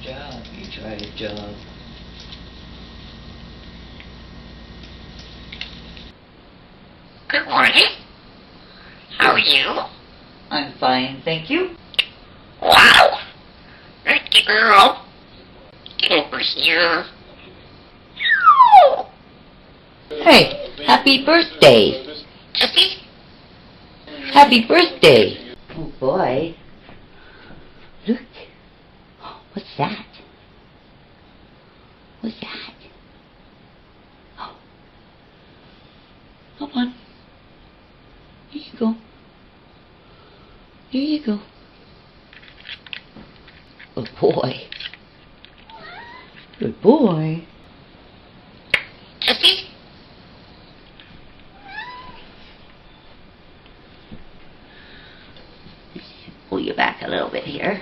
job. You tried a job. Good morning. How are you? I'm fine, thank you. Wow. Pretty girl. Get over here. Hey, happy birthday. Jessie? Happy birthday. Oh boy. Look. What's that? What's that? Oh. Come on. Here you go. Here you go. Good boy. Good boy. Jessie? Pull you back a little bit here.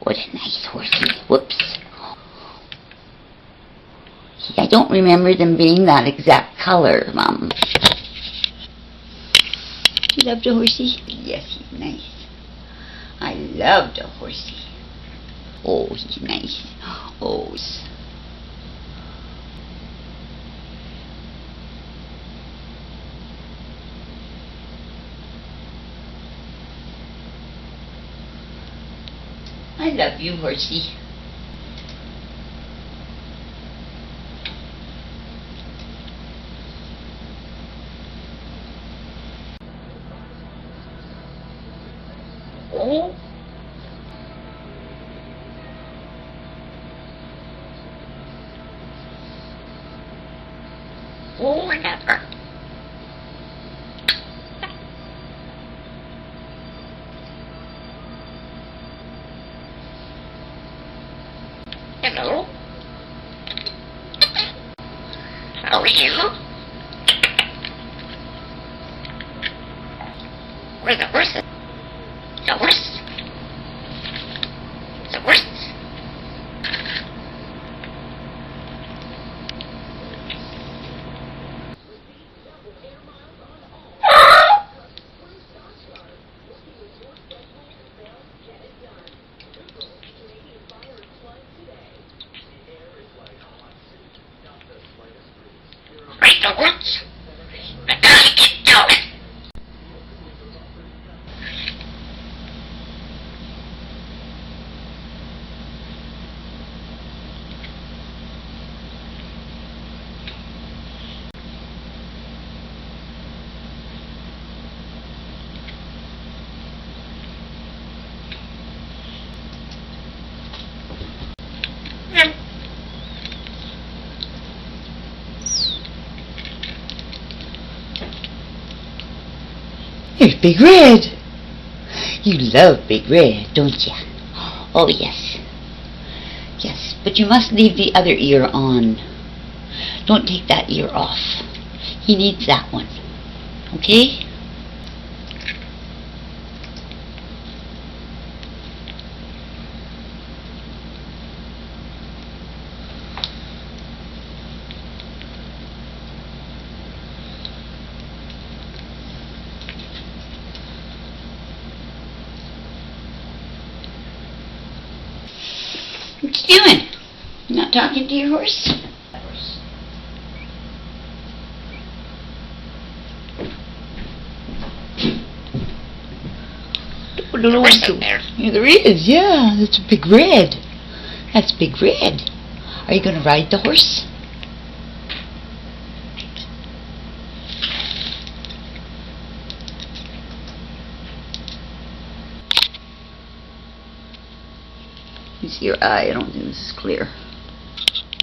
What a nice horsey. Whoops. I don't remember them being that exact color, Mom. You loved a horsey? Yes, he's nice. I loved a horsey. Oh, he's nice. Oh, I love you, horsey. Oh. Oh, whatever. Hello? How are you? Where's the horse? The horse? The horse? Where's the horse? I gotta get going. Here's Big Red. You love Big Red, don't you? Oh, yes. Yes, but you must leave the other ear on. Don't take that ear off. He needs that one. Okay? What you doing? You not talking to your horse? Horse in there. Yeah, there is, yeah. That's a Big Red. That's Big Red. Are you going to ride the horse? You see your eye? I don't think this is clear.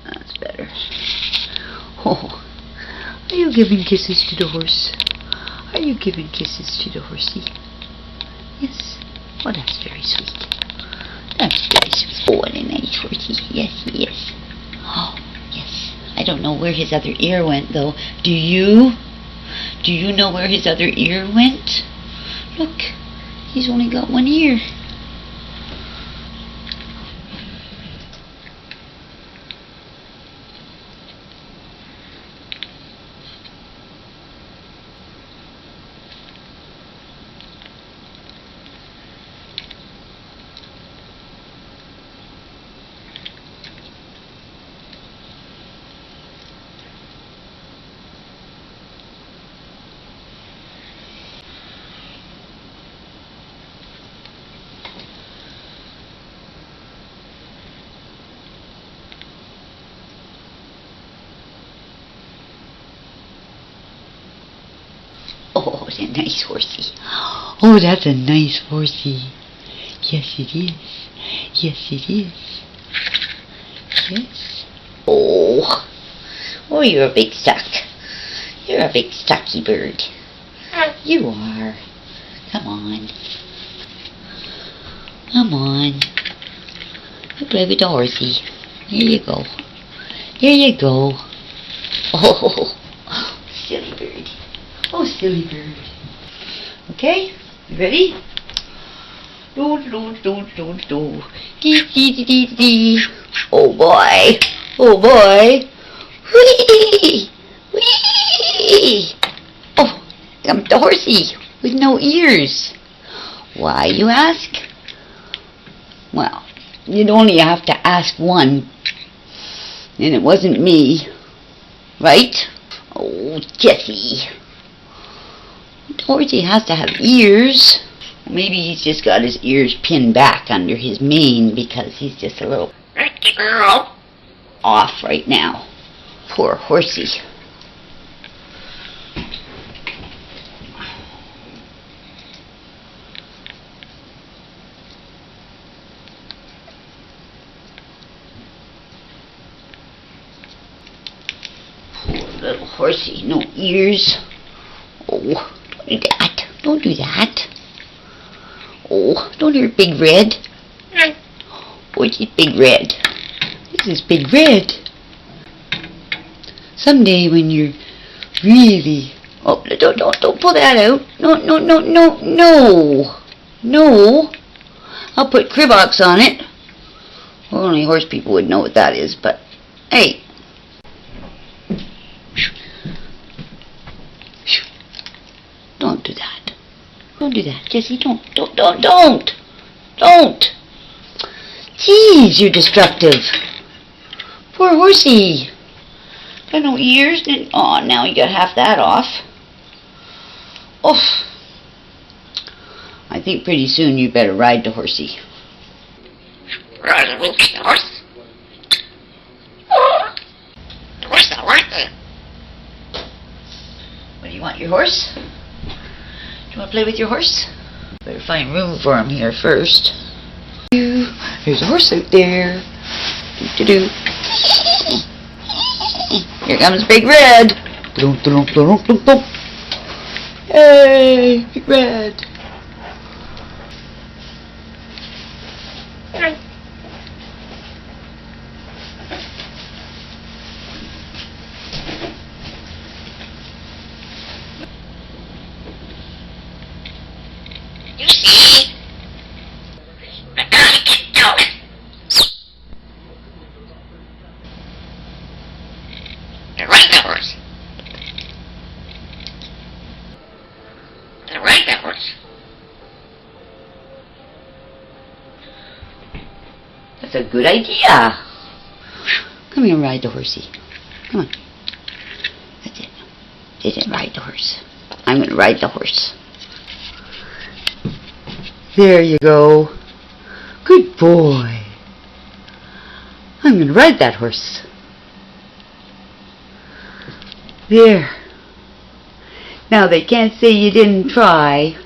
That's better. Oh, are you giving kisses to the horse? Are you giving kisses to the horsey? Yes. Oh, that's very sweet. That's very sweet. Oh, what a nice horsey. Yes, he is. Oh, yes. I don't know where his other ear went, though. Do you? Do you know where his other ear went? Look, he's only got one ear. Oh, it's a nice horsey. Oh, that's a nice horsey. Yes, it is. Yes, it is. Yes. Oh. Oh, you're a big stuck. You're a big stucky bird. You are. Come on. Come on. You play with the horsey. Here you go. Here you go. Oh, silly bird. Oh, silly bird. Okay, you ready? Do. Dee dee dee dee dee. Oh boy. Oh boy. Whee! Whee! Oh, I'm the horsey with no ears. Why, you ask? Well, you'd only have to ask one. And it wasn't me. Right? Oh, Jessie. The horsey has to have ears. Maybe he's just got his ears pinned back under his mane because he's just a little off right now. Poor horsey. Poor little horsey, no ears. Oh, don't do that. Don't do that. Oh, don't hurt Big Red. What's this Big Red? This is Big Red. Someday when you're really... Oh, don't pull that out. No. I'll put Cribox on it. Well, only horse people would know what that is, but hey. Don't do that. Don't do that, Jessie. Don't. Jeez, you're destructive. Poor horsey. Got no ears. Oh, now you got half that off. Oh. I think pretty soon you better ride the horsey. Ride the horse? The horse I want it. What do you want, your horse? Do you want to play with your horse? Better find room for him here first. There's a horse out there. Do-do-do. Here comes Big Red. Hey, Big Red. You see? I gotta get going. You're right, the horse. You're right, the horse. That's a good idea. Come here and ride the horsey. Come on. That's it. Didn't ride the horse. I'm going to ride the horse. There you go. Good boy. I'm going to ride that horse. There. Now they can't say you didn't try.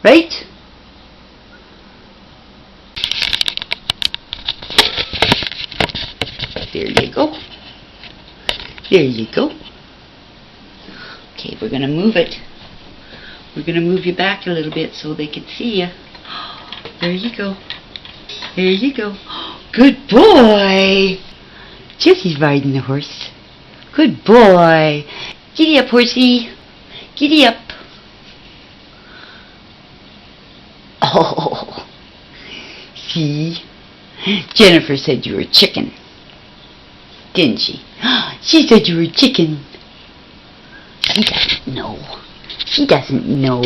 Right? There you go. There you go. Okay, we're going to move it. We're going to move you back a little bit so they can see you. There you go. There you go. Good boy. Jessie's riding the horse. Good boy. Giddy up, horsey. Giddy up. Oh. See? Jennifer said you were a chicken. Didn't she? She said you were a chicken. She doesn't know. She doesn't know.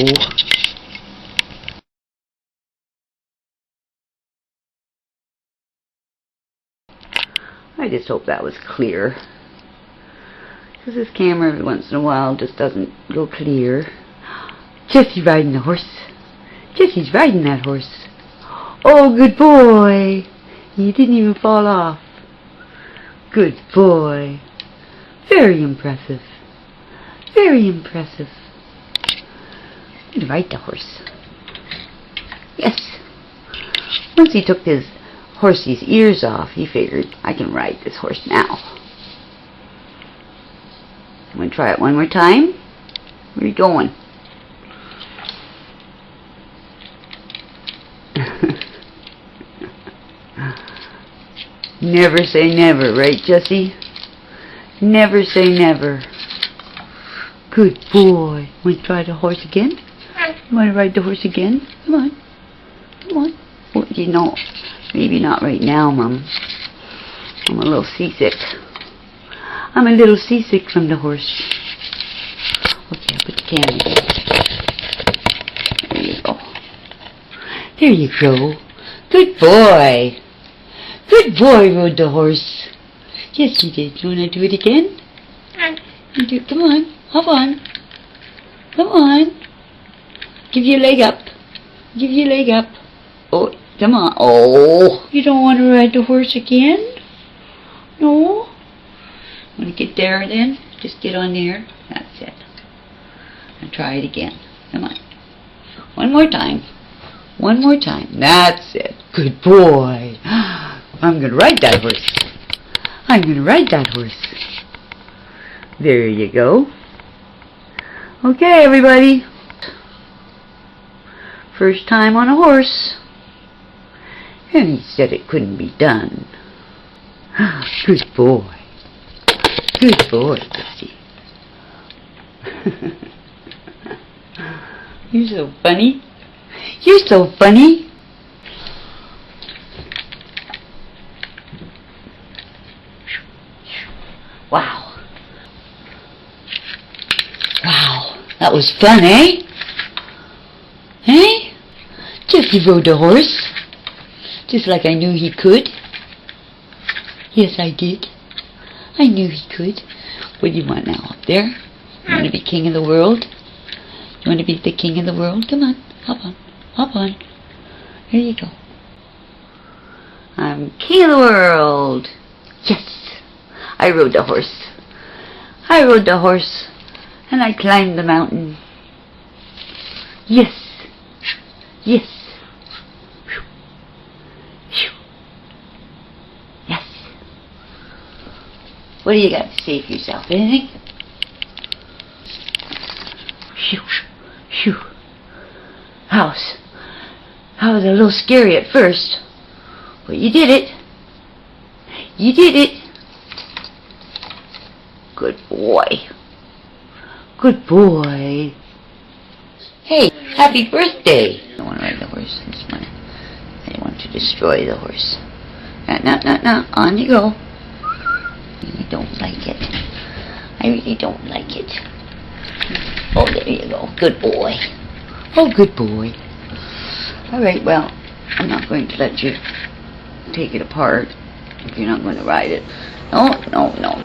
I just hope that was clear. Because this camera every once in a while just doesn't go clear. Jessie riding the horse. Jessie's riding that horse. Oh, good boy. You didn't even fall off. Good boy. Very impressive. Very impressive. I'm gonna ride the horse. Yes. Once he took his horsey's ears off, he figured, I can ride this horse now. I'm gonna try it one more time. Where are you going? Never say never, right, Jessie? Never say never. Good boy. Want to try the horse again? You want to ride the horse again? Come on. Come on. Well, you know, maybe not right now, Mom. I'm a little seasick. I'm a little seasick from the horse. Okay, I'll put the camera in. There you go. There you go. Good boy. Good boy, rode the horse. Yes, you did. You want to do it again? Come on. Hop on. Come on. Give your leg up. Give your leg up. Oh, come on. Oh, you don't want to ride the horse again? No? Want to get there then? Just get on there. That's it. And try it again. Come on. One more time. One more time. That's it. Good boy. I'm going to ride that horse. I'm going to ride that horse. There you go. Okay, everybody. First time on a horse. And he said it couldn't be done. Good boy. Good boy, Jessie. You're so funny. You're so funny. Wow. Wow. That was fun, eh? Eh? Jessie rode the horse. Just like I knew he could. Yes, I did. I knew he could. What do you want now, up there? You want to be king of the world? You want to be the king of the world? Come on. Hop on. Hop on. There you go. I'm king of the world. Yes. I rode the horse. I rode the horse. And I climbed the mountain. Yes. Yes. Yes. What do you got to say for yourself? Anything? Shoo. Shoo. House. I was a little scary at first. But you did it. You did it. Good boy. Good boy. Hey, happy birthday. I don't want to ride the horse. I don't want to destroy the horse. No. On you go. I really don't like it. I really don't like it. Oh, there you go. Good boy. Oh, good boy. All right, well, I'm not going to let you take it apart if you're not going to ride it. No.